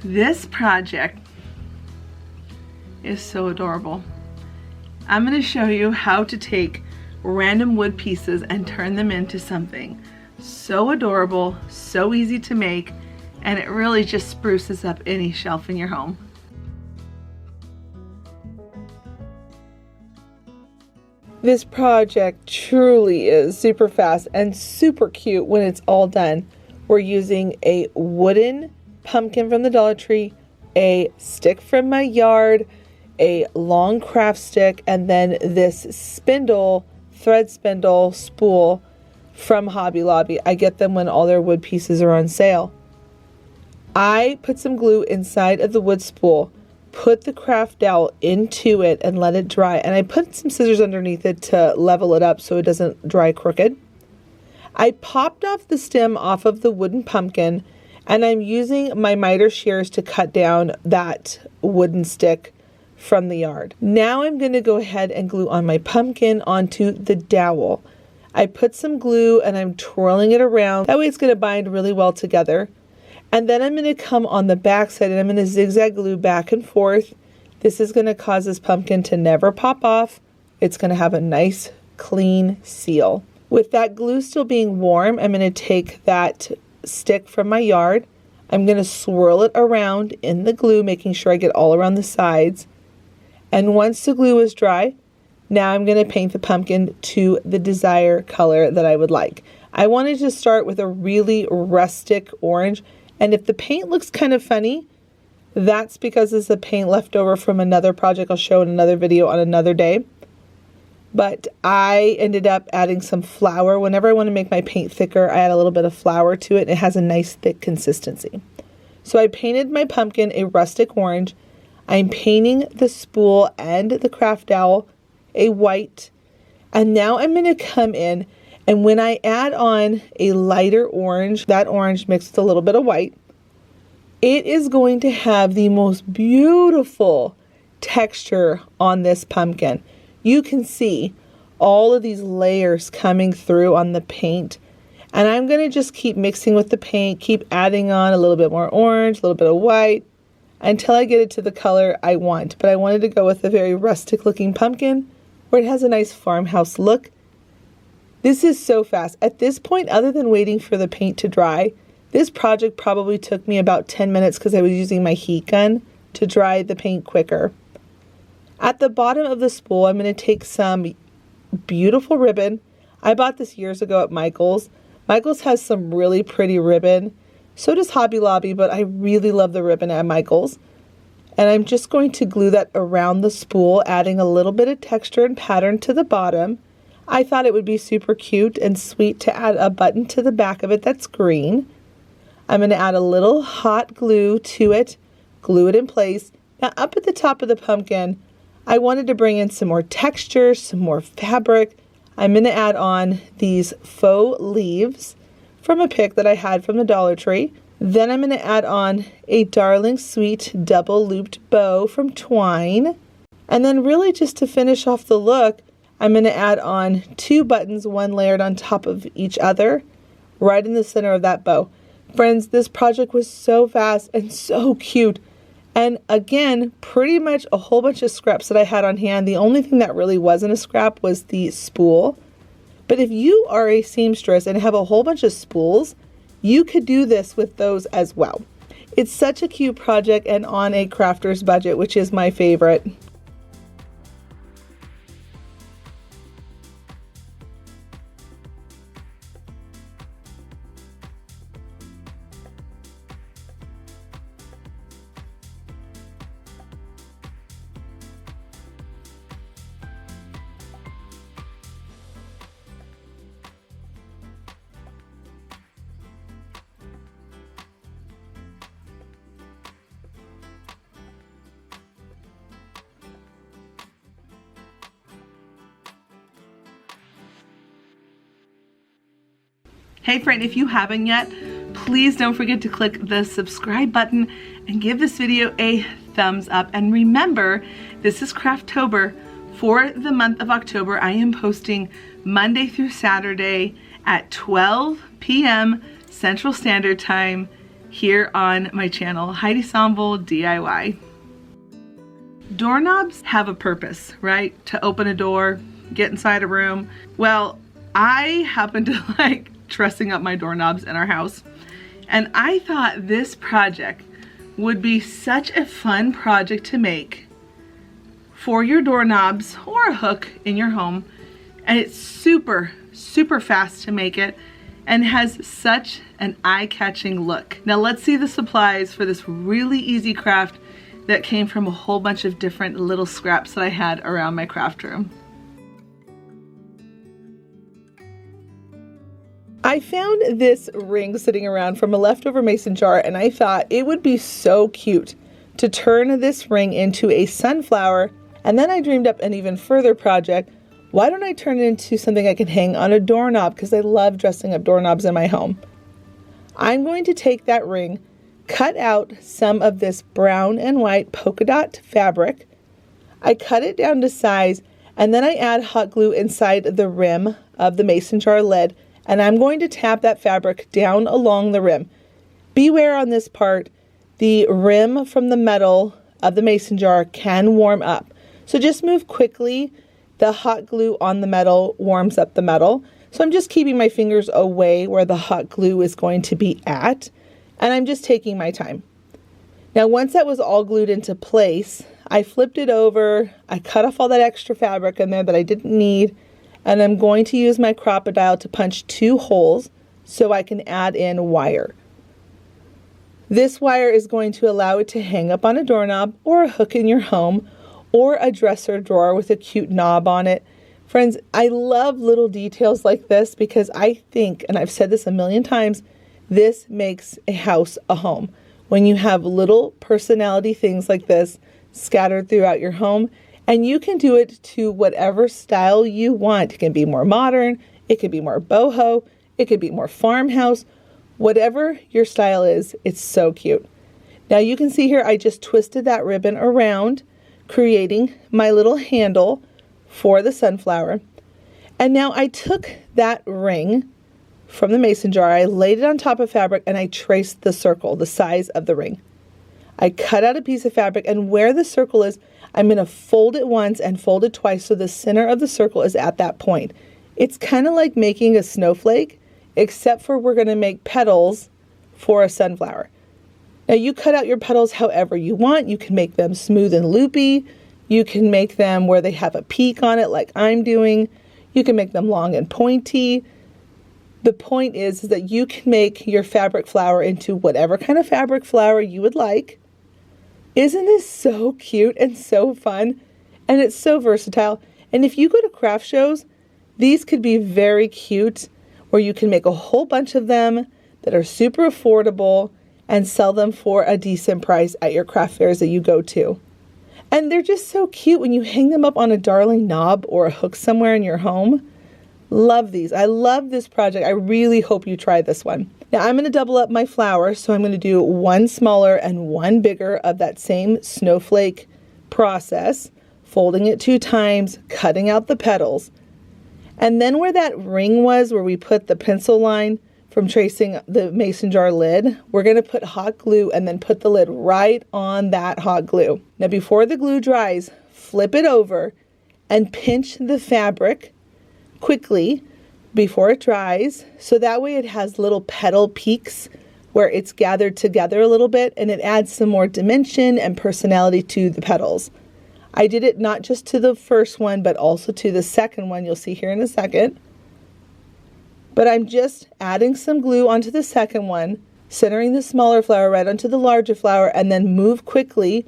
This project is so adorable. I'm going to show you how to take random wood pieces and turn them into something so adorable, so easy to make, and it really just spruces up any shelf in your home. This project truly is super fast and super cute when it's all done. We're using a wooden pumpkin from the Dollar Tree, a stick from my yard, a long craft stick, and then this spindle, thread spindle spool from Hobby Lobby. I get them when all their wood pieces are on sale. I put some glue inside of the wood spool, put the craft dowel into it and let it dry, and I put some scissors underneath it to level it up so it doesn't dry crooked. I popped off the stem off of the wooden pumpkin, and I'm using my miter shears to cut down that wooden stick from the yard. Now I'm going to go ahead and glue on my pumpkin onto the dowel. I put some glue and I'm twirling it around. That way it's going to bind really well together. And then I'm going to come on the back side and I'm going to zigzag glue back and forth. This is going to cause this pumpkin to never pop off. It's going to have a nice clean seal. With that glue still being warm, I'm going to take that stick from my yard. I'm going to swirl it around in the glue, making sure I get all around the sides. And once the glue is dry, now I'm going to paint the pumpkin to the desired color that I would like. I wanted to start with a really rustic orange, and if the paint looks kind of funny, that's because it's the paint left over from another project I'll show in another video on another day. But I ended up adding some flour. Whenever I want to make my paint thicker, I add a little bit of flour to it, and it has a nice thick consistency. So I painted my pumpkin a rustic orange. I'm painting the spool and the craft dowel a white, and now I'm going to come in, and when I add on a lighter orange, that orange mixed with a little bit of white, it is going to have the most beautiful texture on this pumpkin. You can see all of these layers coming through on the paint, and I'm going to just keep mixing with the paint, keep adding on a little bit more orange, a little bit of white, until I get it to the color I want. But I wanted to go with a very rustic looking pumpkin where it has a nice farmhouse look. This is so fast. At this point, other than waiting for the paint to dry, this project probably took me about 10 minutes because I was using my heat gun to dry the paint quicker. At the bottom of the spool, I'm going to take some beautiful ribbon. I bought this years ago at Michael's. Michael's has some really pretty ribbon. So does Hobby Lobby, but I really love the ribbon at Michael's. And I'm just going to glue that around the spool, adding a little bit of texture and pattern to the bottom. I thought it would be super cute and sweet to add a button to the back of it that's green. I'm going to add a little hot glue to it, glue it in place. Now up at the top of the pumpkin, I wanted to bring in some more texture, some more fabric. I'm going to add on these faux leaves from a pick that I had from the Dollar Tree. Then I'm going to add on a Darling Sweet double looped bow from twine. And then really just to finish off the look, I'm going to add on 2 buttons, one layered on top of each other, right in the center of that bow. Friends, this project was so fast and so cute. And again, pretty much a whole bunch of scraps that I had on hand. The only thing that really wasn't a scrap was the spool. But if you are a seamstress and have a whole bunch of spools, you could do this with those as well. It's such a cute project and on a crafter's budget, which is my favorite. Hey friend, if you haven't yet, please don't forget to click the subscribe button and give this video a thumbs up. And remember, this is Craftober. For the month of October, I am posting Monday through Saturday at 12 p.m. Central Standard Time here on my channel, Heidi Samble DIY. Doorknobs have a purpose, right? To open a door, get inside a room. Well, I happen to like dressing up my doorknobs in our house, and I thought this project would be such a fun project to make for your doorknobs or a hook in your home. And it's super fast to make it and has such an eye-catching look. Now let's see the supplies for this really easy craft that came from a whole bunch of different little scraps that I had around my craft room. I found this ring sitting around from a leftover mason jar, and I thought it would be so cute to turn this ring into a sunflower. And then I dreamed up an even further project. Why don't I turn it into something I can hang on a doorknob, because I love dressing up doorknobs in my home. I'm going to take that ring, cut out some of this brown and white polka dot fabric. I cut it down to size, and then I add hot glue inside the rim of the mason jar lid, and I'm going to tap that fabric down along the rim. Beware on this part, the rim from the metal of the mason jar can warm up. So just move quickly. The hot glue on the metal warms up the metal. So I'm just keeping my fingers away where the hot glue is going to be at, and I'm just taking my time. Now once that was all glued into place, I flipped it over, I cut off all that extra fabric in there that I didn't need, and I'm going to use my Craftober to punch 2 holes so I can add in wire. This wire is going to allow it to hang up on a doorknob or a hook in your home, or a dresser drawer with a cute knob on it. Friends, I love little details like this because I think, and I've said this a million times, this makes a house a home. When you have little personality things like this scattered throughout your home, and you can do it to whatever style you want. It can be more modern, it could be more boho, it could be more farmhouse, whatever your style is, it's so cute. Now you can see here I just twisted that ribbon around, creating my little handle for the sunflower. And now I took that ring from the mason jar, I laid it on top of fabric, and I traced the circle, the size of the ring. I cut out a piece of fabric, and where the circle is, I'm going to fold it once and fold it twice so the center of the circle is at that point. It's kind of like making a snowflake, except for we're going to make petals for a sunflower. Now you cut out your petals however you want. You can make them smooth and loopy. You can make them where they have a peak on it like I'm doing. You can make them long and pointy. The point is that you can make your fabric flower into whatever kind of fabric flower you would like. Isn't this so cute and so fun? And it's so versatile. And if you go to craft shows, these could be very cute, where you can make a whole bunch of them that are super affordable and sell them for a decent price at your craft fairs that you go to. And they're just so cute when you hang them up on a darling knob or a hook somewhere in your home. Love these. I love this project. I really hope you try this one. Now I'm going to double up my flower, so I'm going to do one smaller and one bigger of that same snowflake process, folding it 2 times, cutting out the petals. And then where that ring was, where we put the pencil line from tracing the mason jar lid, we're going to put hot glue and then put the lid right on that hot glue. Now before the glue dries, flip it over and pinch the fabric quickly before it dries, so that way it has little petal peaks where it's gathered together a little bit, and it adds some more dimension and personality to the petals. I did it not just to the first one, but also to the second one, you'll see here in a second. But I'm just adding some glue onto the second one, centering the smaller flower right onto the larger flower, and then move quickly,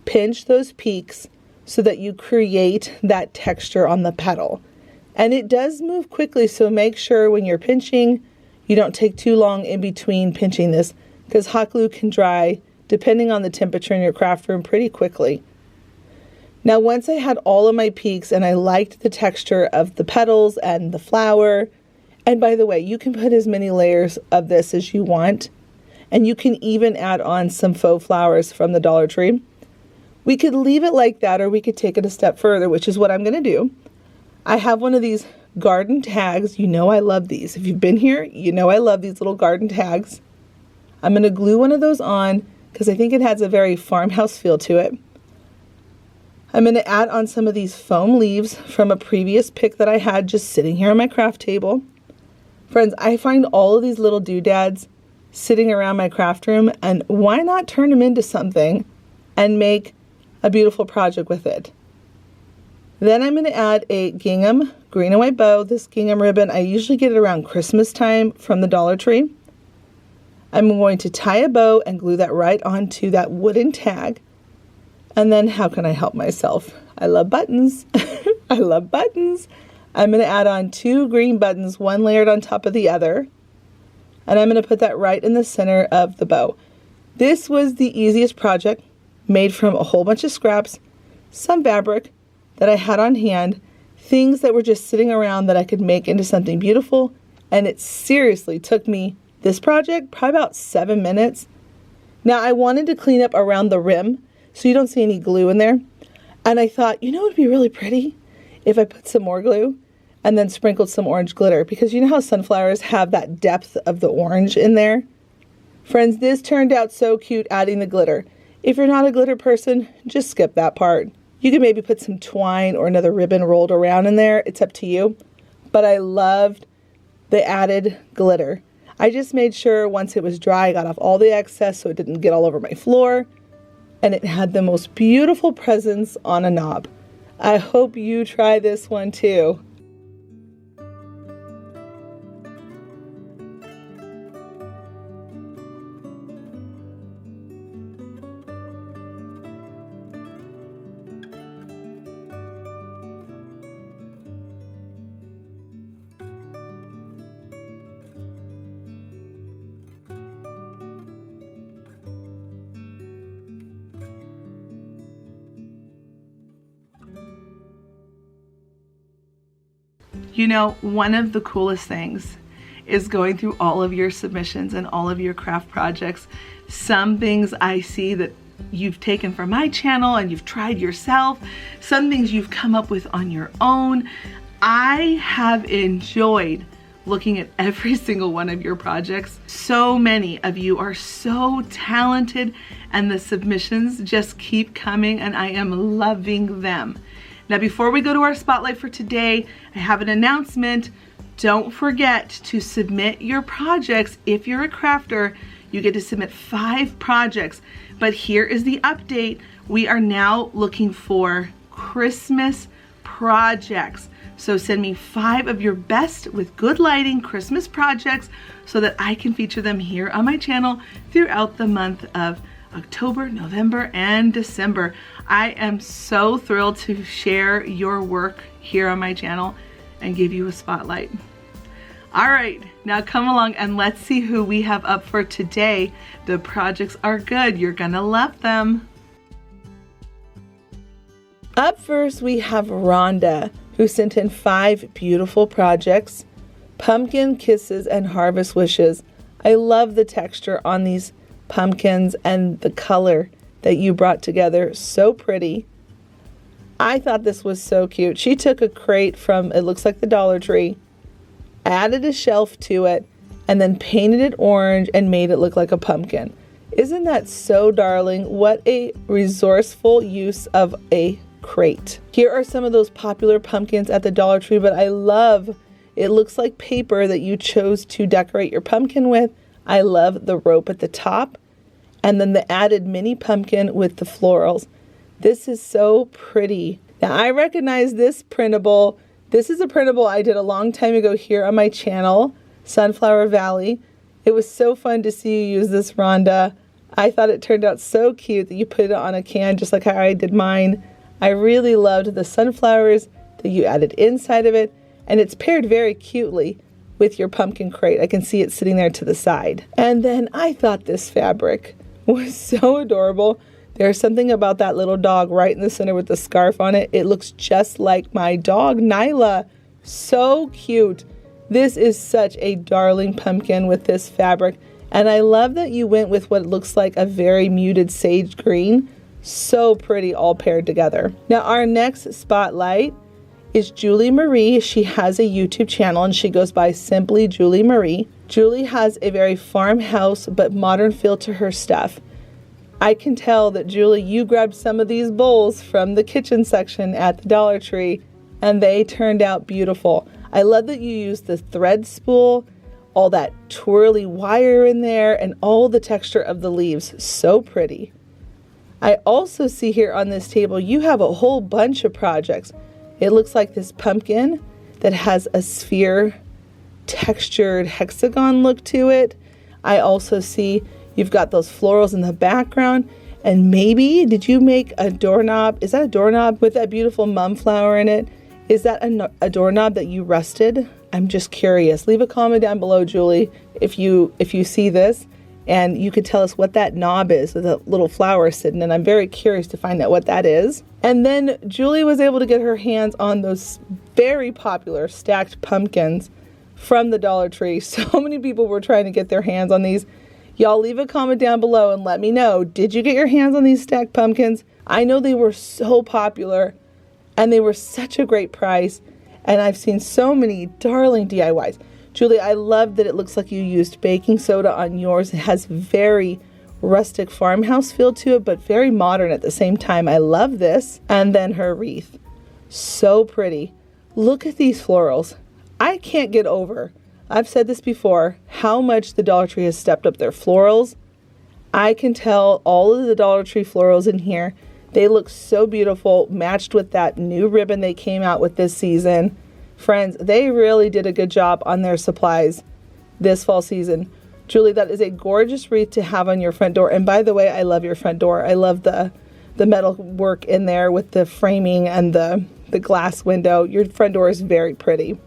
pinch those peaks so that you create that texture on the petal. And it does move quickly, so make sure when you're pinching, you don't take too long in between pinching this, because hot glue can dry, depending on the temperature in your craft room, pretty quickly. Now once I had all of my peaks and I liked the texture of the petals and the flower, and by the way, you can put as many layers of this as you want, and you can even add on some faux flowers from the Dollar Tree. We could leave it like that, or we could take it a step further, which is what I'm going to do. I have one of these garden tags. You know I love these. If you've been here, you know I love these little garden tags. I'm going to glue one of those on because I think it has a very farmhouse feel to it. I'm going to add on some of these foam leaves from a previous pick that I had just sitting here on my craft table. Friends, I find all of these little doodads sitting around my craft room, and why not turn them into something and make a beautiful project with it? Then I'm going to add a gingham green and white bow. This gingham ribbon, I usually get it around Christmas time from the Dollar Tree. I'm going to tie a bow and glue that right onto that wooden tag. And then how can I help myself? I love buttons. I love buttons. I'm going to add on 2 green buttons, one layered on top of the other. And I'm going to put that right in the center of the bow. This was the easiest project, made from a whole bunch of scraps, some fabric that I had on hand, things that were just sitting around that I could make into something beautiful. And it seriously took me, this project, probably about 7 minutes. Now I wanted to clean up around the rim so you don't see any glue in there. And I thought, you know what would be really pretty? If I put some more glue and then sprinkled some orange glitter, because you know how sunflowers have that depth of the orange in there? Friends, this turned out so cute adding the glitter. If you're not a glitter person, just skip that part. You can maybe put some twine or another ribbon rolled around in there. It's up to you. But I loved the added glitter. I just made sure once it was dry, I got off all the excess so it didn't get all over my floor. And it had the most beautiful presence on a knob. I hope you try this one too. You know, one of the coolest things is going through all of your submissions and all of your craft projects. Some things I see that you've taken from my channel and you've tried yourself. Some things you've come up with on your own. I have enjoyed looking at every single one of your projects. So many of you are so talented and the submissions just keep coming and I am loving them. Now, before we go to our spotlight for today, I have an announcement. Don't forget to submit your projects. If you're a crafter, you get to submit 5 projects. But here is the update. We are now looking for Christmas projects. So send me 5 of your best with good lighting Christmas projects so that I can feature them here on my channel throughout the month of October, November, and December. I am so thrilled to share your work here on my channel and give you a spotlight. All right, now come along and let's see who we have up for today. The projects are good. You're gonna love them. Up first, we have Rhonda, who sent in 5 beautiful projects. Pumpkin Kisses and Harvest Wishes. I love the texture on these pumpkins and the color that you brought together. So pretty. I thought this was so cute. She took a crate from, it looks like the Dollar Tree, added a shelf to it, and then painted it orange and made it look like a pumpkin. Isn't that so darling? What a resourceful use of a crate. Here are some of those popular pumpkins at the Dollar Tree, but I love, it looks like paper that you chose to decorate your pumpkin with. I love the rope at the top and then the added mini pumpkin with the florals. This is so pretty. Now I recognize this printable. This is a printable I did a long time ago here on my channel, Sunflower Valley. It was so fun to see you use this, Rhonda. I thought it turned out so cute that you put it on a can just like how I did mine. I really loved the sunflowers that you added inside of it, and it's paired very cutely with your pumpkin crate. I can see it sitting there to the side. And then I thought this fabric was so adorable. There's something about that little dog right in the center with the scarf on it. It looks just like my dog, Nyla. So cute. This is such a darling pumpkin with this fabric. And I love that you went with what looks like a very muted sage green. So pretty all paired together. Now our next spotlight is Julie Marie. She has a YouTube channel and she goes by Simply Julie Marie. Julie has a very farmhouse but modern feel to her stuff. I can tell that, Julie, you grabbed some of these bowls from the kitchen section at the Dollar Tree and they turned out beautiful. I love that you used the thread spool, all that twirly wire in there, and all the texture of the leaves. So pretty. I also see here on this table you have a whole bunch of projects. It looks like this pumpkin that has a sphere textured hexagon look to it. I also see you've got those florals in the background, and maybe did you make a doorknob? Is that a doorknob with that beautiful mum flower in it? Is that a doorknob that you rusted? I'm just curious. Leave a comment down below, Julie, if you see this, and you could tell us what that knob is with a little flower sitting in. I'm very curious to find out what that is. And then Julie was able to get her hands on those very popular stacked pumpkins from the Dollar Tree. So many people were trying to get their hands on these. Y'all leave a comment down below and let me know, did you get your hands on these stacked pumpkins? I know they were so popular and they were such a great price, and I've seen so many darling DIYs. Julie, I love that it looks like you used baking soda on yours. It has very rustic farmhouse feel to it, but very modern at the same time. I love this. And then her wreath. So pretty. Look at these florals. I can't get over, I've said this before, how much the Dollar Tree has stepped up their florals. I can tell all of the Dollar Tree florals in here, they look so beautiful, matched with that new ribbon they came out with this season. Friends, they really did a good job on their supplies this fall season. Julie, that is a gorgeous wreath to have on your front door. And by the way, I love your front door. I love the metal work in there with the framing and the glass window. Your front door is very pretty.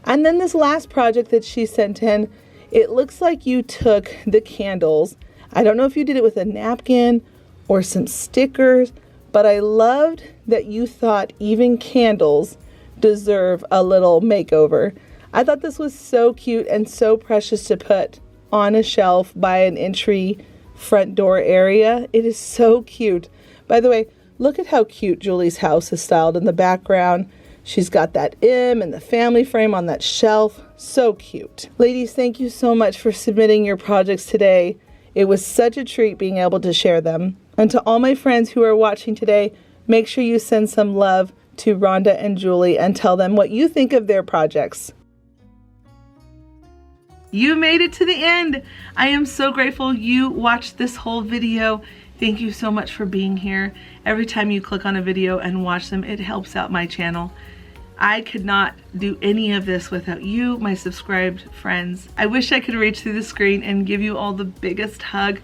And then this last project that she sent in, it looks like you took the candles. I don't know if you did it with a napkin or some stickers, but I loved that you thought even candles deserve a little makeover. I thought this was so cute and so precious to put on a shelf by an entry front door area. It is so cute. By the way, look at how cute Julie's house is styled in the background. She's got that M and the family frame on that shelf. So cute. Ladies, thank you so much for submitting your projects today. It was such a treat being able to share them. And to all my friends who are watching today, make sure you send some love to Rhonda and Julie and tell them what you think of their projects. You made it to the end. I am so grateful you watched this whole video. Thank you so much for being here. Every time you click on a video and watch them, it helps out my channel. I could not do any of this without you, my subscribed friends. I wish I could reach through the screen and give you all the biggest hug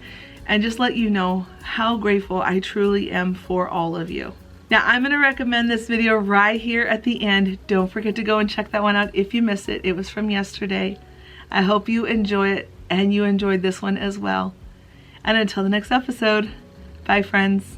and just let you know how grateful I truly am for all of you. Now, I'm going to recommend this video right here at the end. Don't forget to go and check that one out if you missed it. It was from yesterday. I hope you enjoy it and you enjoyed this one as well. And until the next episode, bye friends.